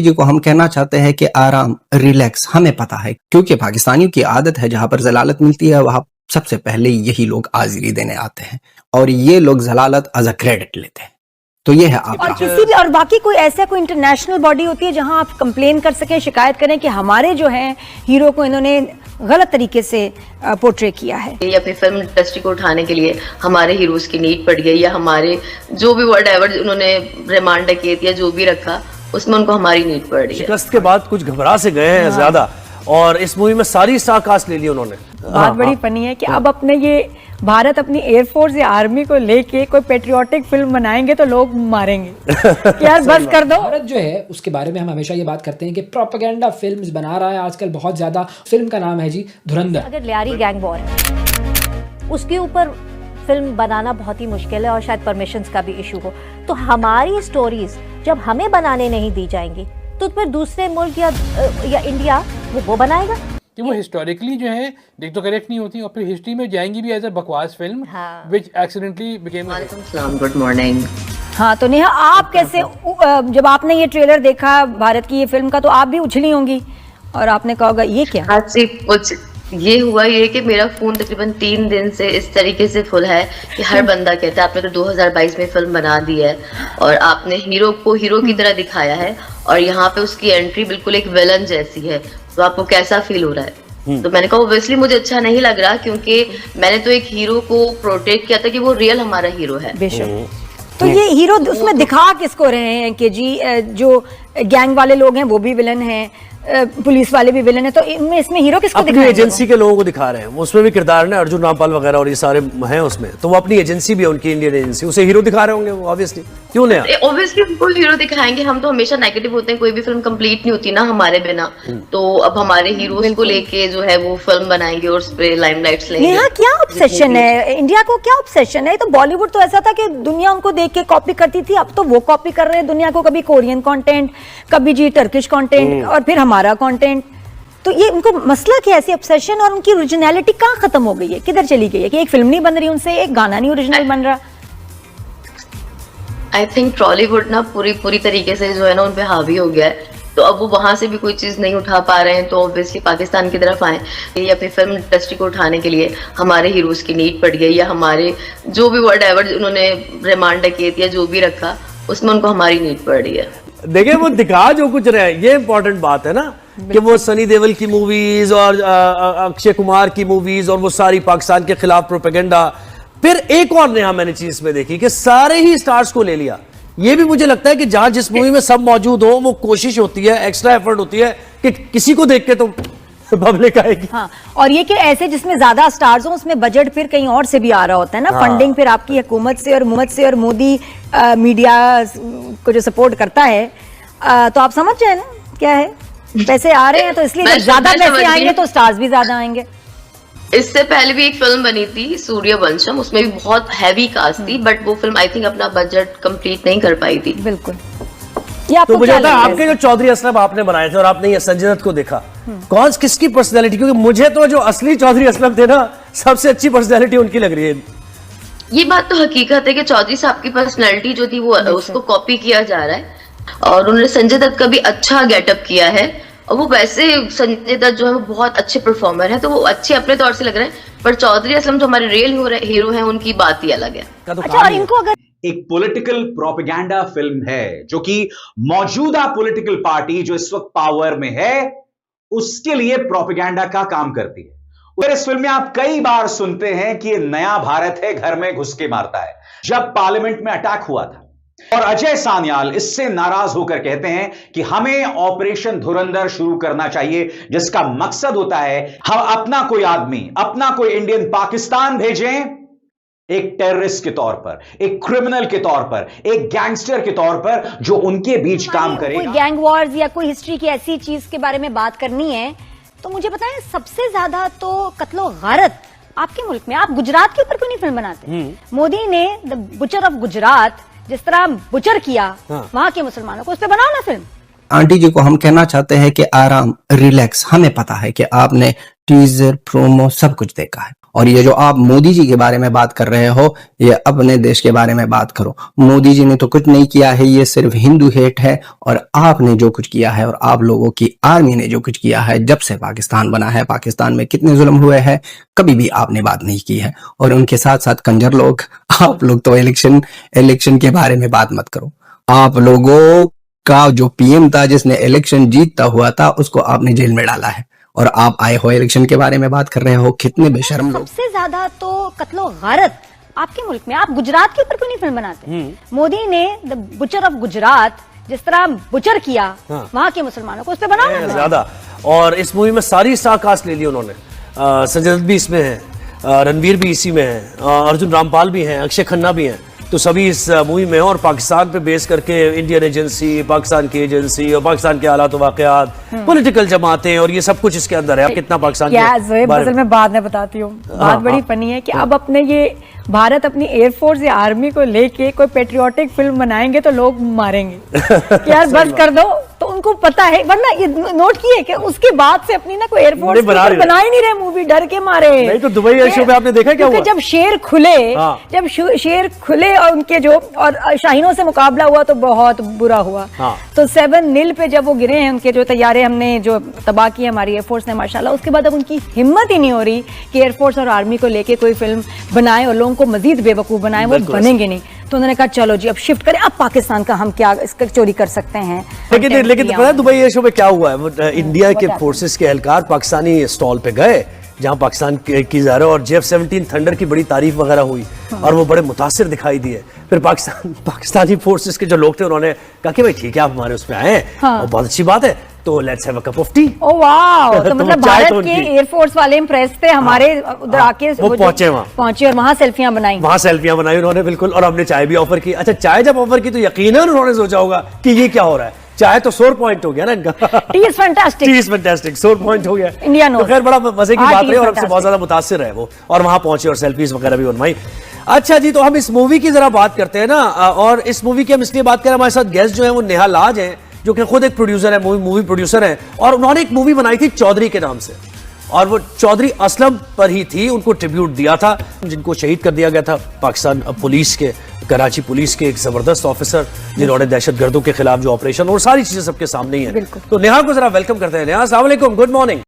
जी को हम कहना चाहते हैं कि आराम, रिलैक्स, हमें पता है क्योंकि पाकिस्तानियों की आदत है जहां पर जलालत मिलती है वहां सबसे पहले यही लोग हाजिरी देने आते हैं और ये लोग जलालत एज अ क्रेडिट लेते हैं। तो ये है आपका। और किसी भी और बाकी कोई ऐसा कोई इंटरनेशनल बॉडी होती है जहां आप कंप्लेन कर सकें, शिकायत करें कि हमारे जो हैं हीरो को इन्होंने गलत तरीके से पोर्ट्रे किया है। ये अपनी फिल्म इंडस्ट्री को उठाने के लिए हमारे हीरोज की नीड पड़ गई या हमारे जो भी वर्ड एवर उन्होंने रिमांड किए या जो भी रखा उसमें उनको हमारी नीड पड़ रही है। शिकस्त के बाद कुछ घबरा से गए हैं ज्यादा और इस मूवी में सारी स्टार कास्ट ले ली उन्होंने। बात बड़ी फनी है कि अब अपने ये भारत अपनी एयरफोर्स या आर्मी को लेके कोई पेट्रियोटिक फिल्म बनाएंगे तो लोग मारेंगे कि यार बस कर दो। भारत जो है उसके बारे में हम हमेशा ये बात करते हैं कि प्रोपेगेंडा फिल्म्स बना रहा है आजकल बहुत ज्यादा। फिल्म का नाम है जी धुरंधर। अगर लियारी गैंग वॉर है उसके ऊपर फिल्म बनाना बहुत ही मुश्किल है और शायद परमिशंस का भी इशू हो, तो हमारी स्टोरीज जब हमें बनाने नहीं दी जाएंगी तो फिर दूसरे मुल्क या इंडिया वो बनाएगा कि वो हिस्टोरिकली जो है देख तो करेक्ट नहीं होती और फिर हिस्ट्री में जाएंगी भी एज अ बकवास फिल्म व्हिच एक्सीडेंटली बिकेम। वालेकुम सलाम, गुड मॉर्निंग। हाँ तो नेहा आप कैसे, जब आपने ये ट्रेलर देखा भारत की ये फिल्म का तो आप भी उछली होंगी और आपने कहा होगा ये क्या। आज से कुछ ये हुआ ये कि मेरा फोन तकरीबन 3 दिन से इस तरीके से फुल है कि हर बंदा कहता है आपने तो 2022 में फिल्म बना दी है और आपने हीरो को हीरो की तरह दिखाया है और यहाँ पे उसकी एंट्री बिल्कुल एक विलन जैसी है, तो आपको कैसा फील हो रहा है। तो मैंने कहा ऑब्वियसली मुझे अच्छा नहीं लग रहा क्योंकि मैंने तो एक हीरो को प्रोटेक्ट किया था कि वो रियल हमारा हीरो है। बेशक। तो ये हीरो उसमें दिखा किसको रहे हैं कि जी जो गैंग वाले लोग हैं वो भी विलन हैं, पुलिस वाले भी विलन है, तो इसमें हीरो किसको दिखा रहे हैं? अपनी एजेंसी के लोगों को दिखा रहे हैं। उसमें भी किरदार ने अर्जुन रामपाल वगैरह और ये सारे हैं उसमें, तो वो अपनी एजेंसी भी है उनकी, इंडियन एजेंसी, उसे हीरो दिखा रहे होंगे वो ऑब्वियसली। क्यों नहीं? ऑब्वियसली उनको हीरो दिखाएंगे। हम तो हमेशा नेगेटिव होते हैं, कोई भी फिल्म कंप्लीट नहीं होती ना हमारे बिना। तो अब हमारे हीरोज को लेके जो है वो फिल्म बनाएंगे और उस पे लाइमलाइट्स लेंगे। नेहा क्या ऑब्सेशन है इंडिया को, क्या ऑब्सेशन है? तो बॉलीवुड तो ऐसा था कि दुनिया उनको देख के कॉपी करती थी, अब तो वो कॉपी कर रहे हैं दुनिया को, कभी कोरियन कंटेंट, कभी जी टर्किश कंटेंट और फिर हमारा कंटेंट। तो ये उनको मसला क्या है, ऐसी ऑब्सेशन और उनकी ओरिजिनलिटी कहाँ खत्म हो गई है, किधर चली गई है कि एक फिल्म नहीं बन रही उनसे, एक गाना नहीं ओरिजिनल बन रहा। आई थिंक टॉलीवुड ना पूरी तरीके से जो है ना उन पे हावी हो गया है, तो अब वो वहां से भी कोई चीज नहीं उठा पा रहे हैं, तो ऑब्वियसली पाकिस्तान की तरफ आए। ये अपनी फिल्म इंडस्ट्री को उठाने के लिए हमारे हीरोज की नीड पड़ गई या हमारे जो भी वर्ड एवर उन्होंने रिमांड किए या जो भी रखा उसमें उनको हमारी नीड पड़ रही है। देखिए वो दिखा जो कुछ रहे हैं, ये इंपॉर्टेंट बात है ना कि वो सनी देओल की मूवीज और अक्षय कुमार की मूवीज और वो सारी पाकिस्तान के खिलाफ प्रोपेगेंडा। फिर एक और नया मैंने चीज में देखी कि सारे ही स्टार्स को ले लिया। ये भी मुझे लगता है कि जहां जिस मूवी में सब मौजूद हो वो कोशिश होती है, एक्स्ट्रा एफर्ट होती है कि किसी को देख के तो पब्लिक आएगी। हाँ, और ये कि ऐसे जिसमें ज्यादा स्टार्स हो उसमें बजट फिर कहीं और से भी आ रहा होता है ना। हाँ। फंडिंग फिर आपकी हुकूमत से और मोदी मीडिया को जो सपोर्ट करता है, तो आप समझ जाए ना क्या है, पैसे आ रहे हैं तो इसलिए ज्यादा पैसे आएंगे तो स्टार्स भी ज्यादा आएंगे। इससे पहले भी एक फिल्म बनी थी सूर्यवंशम, उसमें भी बहुत हैवी कास्ट थी, बट वो फिल्म आई थिंक अपना बजट कंप्लीट नहीं कर पाई थी। बिल्कुल। तो मुझे लगता है आपके जो चौधरी असलम आपने बनाए थे और आपने ये संजय दत्त को देखा, कौन किसकी पर्सनैलिटी, क्योंकि मुझे तो जो असली चौधरी असलम थे ना सबसे अच्छी पर्सनैलिटी उनकी लग रही है। ये बात तो हकीकत है कि चौधरी साहब की पर्सनैलिटी जो थी वो उसको कॉपी किया जा रहा है और उन्होंने संजय दत्त का भी अच्छा गेटअप किया है और वो वैसे संजय दत्त जो है वो बहुत अच्छे परफॉर्मर है, तो वो अच्छे अपने तौर से लग रहे हैं, पर चौधरी असलम जो हमारे रियल हीरो हैं उनकी बात ही अलग है। अच्छा, और इनको अगर एक पॉलिटिकल प्रोपेगेंडा फिल्म है जो कि मौजूदा पॉलिटिकल पार्टी जो इस वक्त पावर में है उसके लिए प्रोपेगेंडा का काम करती है। और इस फिल्म में आप कई बार सुनते हैं कि ये नया भारत है, घर में घुस के मारता है। जब पार्लियामेंट में अटैक हुआ था और अजय सान्याल इससे नाराज होकर कहते हैं कि हमें ऑपरेशन धुरंधर शुरू करना चाहिए, जिसका मकसद होता है हम अपना कोई आदमी, अपना कोई इंडियन पाकिस्तान भेजें एक टेररिस्ट के तौर पर, एक क्रिमिनल के तौर पर, एक गैंगस्टर के तौर पर जो उनके बीच काम करेगा। कोई गैंग वॉर्स या कोई हिस्ट्री की ऐसी चीज के बारे में बात करनी है तो मुझे बताएं, सबसे ज्यादा तो कत्लो गारत आपके मुल्क में, आप गुजरात के ऊपर क्यों नहीं फिल्म बनाते? मोदी ने द बुचर ऑफ गुजरात जिस तरह बुचर किया वहां के मुसलमानों को, उस पर बनाओ ना फिल्म। आंटी जी को हम कहना चाहते हैं कि आराम, रिलैक्स, हमें पता है कि आपने टीजर, प्रोमो सब कुछ देखा है। और ये जो आप मोदी जी के बारे में बात कर रहे हो, ये अपने देश के बारे में बात करो। मोदी जी ने तो कुछ नहीं किया है, ये सिर्फ हिंदू हेट है। और आपने जो कुछ किया है और आप लोगों की आर्मी ने जो कुछ किया है, जब से पाकिस्तान बना है, पाकिस्तान में कितने जुल्म हुए हैं, कभी भी आपने बात नहीं की है। और उनके साथ साथ कंजर लोग, आप लोग तो इलेक्शन के बारे में बात मत करो। आप लोगों का जो पीएम था, जिसने इलेक्शन जीतता हुआ था, उसको आपने जेल में डाला है। और आप आए हो इलेक्शन के बारे में बात कर रहे हो, कितने बेशर्म लोग। सबसे ज्यादा तो कत्लो गारत आपके मुल्क में। आप गुजरात के ऊपर क्यों नहीं फिल्म बनाते? मोदी ने द बुचर ऑफ गुजरात जिस तरह बुचर किया वहां के मुसलमानों को, उस पर बनाना ज्यादा। और इस मूवी में सारी स्टार कास्ट ले ली उन्होंने। संजय दत्त भी इसमें है, रणवीर भी इसी में है, अर्जुन रामपाल भी हैं, अक्षय खन्ना भी हैं। तो सभी इस मूवी में, और पाकिस्तान पे बेस करके इंडियन एजेंसी, पाकिस्तान की एजेंसी और पाकिस्तान के हालात वाकयात, पॉलिटिकल जमातें और ये सब कुछ इसके अंदर है। कितना पाकिस्तान के मैं बाद में बताती हूँ। बात बड़ी फनी है कि अब अपने ये भारत अपनी एयरफोर्स या आर्मी को लेके कोई पेट्रियोटिक फिल्म बनाएंगे तो लोग मारेंगे कि यार बस कर दो। तो उनको पता है, वरना ये नोट किए कि उसके बाद से अपनी ना कोई एयरफोर्स बना ही नहीं रहे मूवी, डर के मारे। नहीं तो दुबई एयर शो पे आपने देखा क्या हुआ? जब शेर खुले और उनके जो और शाहीनों से मुकाबला हुआ तो बहुत बुरा हुआ। तो 7-0 पे जब वो गिरे हैं, उनके जो तैयारे हमने जो तबाह की हमारी एयरफोर्स ने माशाल्लाह, उसके बाद अब उनकी हिम्मत ही नहीं हो रही कि एयरफोर्स और आर्मी को लेके कोई फिल्म बनाए और लोगों को मजीद बेवकूफ बनाए। वो बनेंगे नहीं। तो उन्होंने कहा चलो जी अब शिफ्ट करें, अब पाकिस्तान का हम क्या इसका चोरी कर सकते हैं। लेकिन पता है दुबई एयर शो में क्या हुआ है? इंडिया के फोर्सेस के एहलकार पाकिस्तानी स्टॉल पे गए जहां पाकिस्तान की ज़ाहिर और JF-17 थंडर की बड़ी तारीफ वगैरह हुई और वो बड़े मुतासिर दिखाई दिए। फिर पाकिस्तानी फोर्सेस के जो लोग थे उन्होंने कहा कि भाई ठीक है आप हमारे उसमें आए हैं और बहुत अच्छी बात है, तो let's have a cup of T. Oh wow! तो मतलब भारत के एयरफोर्स वाले इंप्रेस थे, हमारे उधर आके वो पहुंचे और वहां सेल्फियां बनाई उन्होंने, बिल्कुल। और हमने चाय भी ऑफर की। अच्छा, चाय जब ऑफर की तो यकीनन उन्होंने सोचा होगा कि ये क्या हो रहा है। चाय तो सोर पॉइंट हो गया ना इनका। टी इज फैंटास्टिक, सोर पॉइंट हो गया। इंडिया तो खैर बड़ा मजे की बात रही और हमसे बहुत ज्यादा मुतासिर है वो, और वहां पहुंचे और सेल्फीज वगैरह भी बनवाई। अच्छा जी, तो हम इस मूवी की जरा बात करते हैं ना। और इस मूवी की हम इसलिए बात करें, हमारे साथ गेस्ट जो है वो नेहा लाज है, जो कि खुद एक प्रोड्यूसर है, मूवी प्रोड्यूसर है। और उन्होंने एक मूवी बनाई थी चौधरी के नाम से, और वो चौधरी असलम पर ही थी। उनको ट्रिब्यूट दिया था जिनको शहीद कर दिया गया था पाकिस्तान पुलिस के, कराची पुलिस के एक जबरदस्त ऑफिसर, जिन्होंने दहशतगर्दों के खिलाफ जो ऑपरेशन और सारी चीजें सबके सामने ही है। तो नेहा को जरा वेलकम करते हैं। नेहा, अस्सलाम वालेकुम, गुड मॉर्निंग।